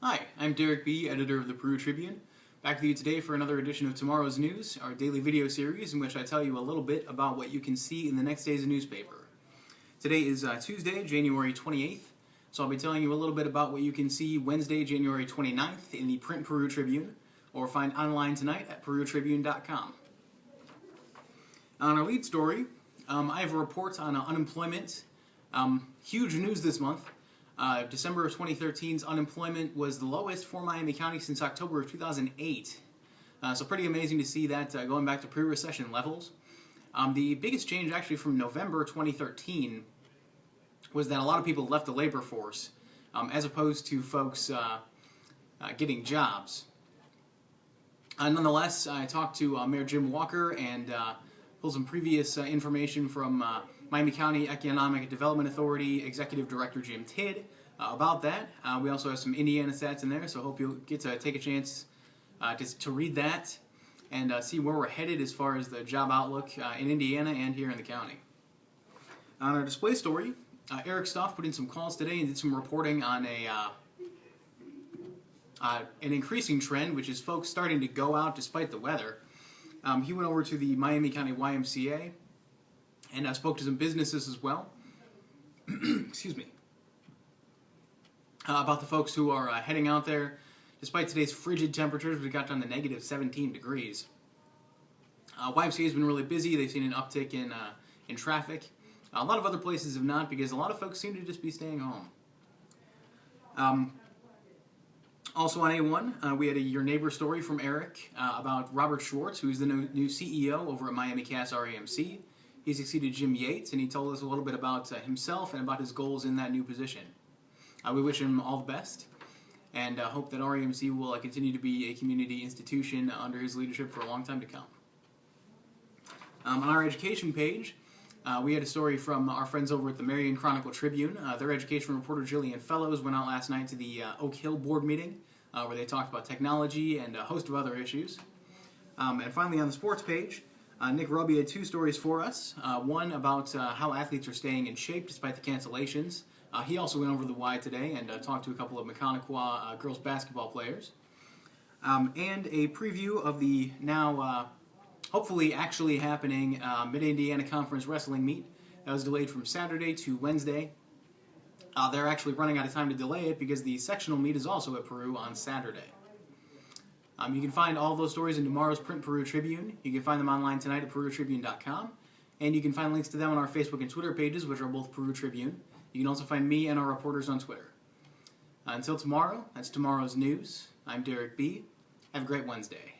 Hi, I'm Derek B., editor of the Peru Tribune, back with you today for another edition of Tomorrow's News, our daily video series in which I tell you a little bit about what you can see in the next day's newspaper. Today is Tuesday, January 28th, so I'll be telling you a little bit about what you can see Wednesday, January 29th in the print Peru Tribune, or find online tonight at perutribune.com. On our lead story, I have a report on unemployment. Huge news this month. December of 2013's unemployment was the lowest for Miami County since October of 2008. So pretty amazing to see that going back to pre-recession levels. The biggest change actually from November 2013 was that a lot of people left the labor force as opposed to folks getting jobs. Nonetheless, I talked to Mayor Jim Walker and pulled some previous information from Miami County Economic Development Authority Executive Director Jim Tidd about that. We also have some Indiana stats in there, so I hope you'll get to take a chance to read that and see where we're headed as far as the job outlook in Indiana and here in the county. On our display story, Eric Stoff put in some calls today and did some reporting on an increasing trend, which is folks starting to go out despite the weather. He went over to the Miami County YMCA and spoke to some businesses as well. Excuse me. About the folks who are heading out there despite today's frigid temperatures. We got down to negative 17 degrees. YMCA has been really busy. They've seen an uptick in traffic. A lot of other places have not, because a lot of folks seem to just be staying home. Also on A1, we had a Your Neighbor story from Eric about Robert Schwartz, who's the new CEO over at Miami Cass REMC. He succeeded Jim Yates, and he told us a little bit about himself and about his goals in that new position. We wish him all the best, and hope that REMC will continue to be a community institution under his leadership for a long time to come. On our education page, we had a story from our friends over at the Marion Chronicle Tribune. Their education reporter Jillian Fellows went out last night to the Oak Hill board meeting where they talked about technology and a host of other issues. And finally on the sports page, Nick Roby had two stories for us. One about how athletes are staying in shape despite the cancellations. He also went over the Y today and talked to a couple of Mechaniqua girls basketball players. And a preview of the now hopefully actually happening Mid-Indiana Conference Wrestling meet that was delayed from Saturday to Wednesday. They're actually running out of time to delay it because the sectional meet is also at Peru on Saturday. You can find all those stories in tomorrow's print Peru Tribune. You can find them online tonight at perutribune.com, and you can find links to them on our Facebook and Twitter pages, which are both Peru Tribune. You can also find me and our reporters on Twitter. Until tomorrow, that's tomorrow's news. I'm Derek B. Have a great Wednesday.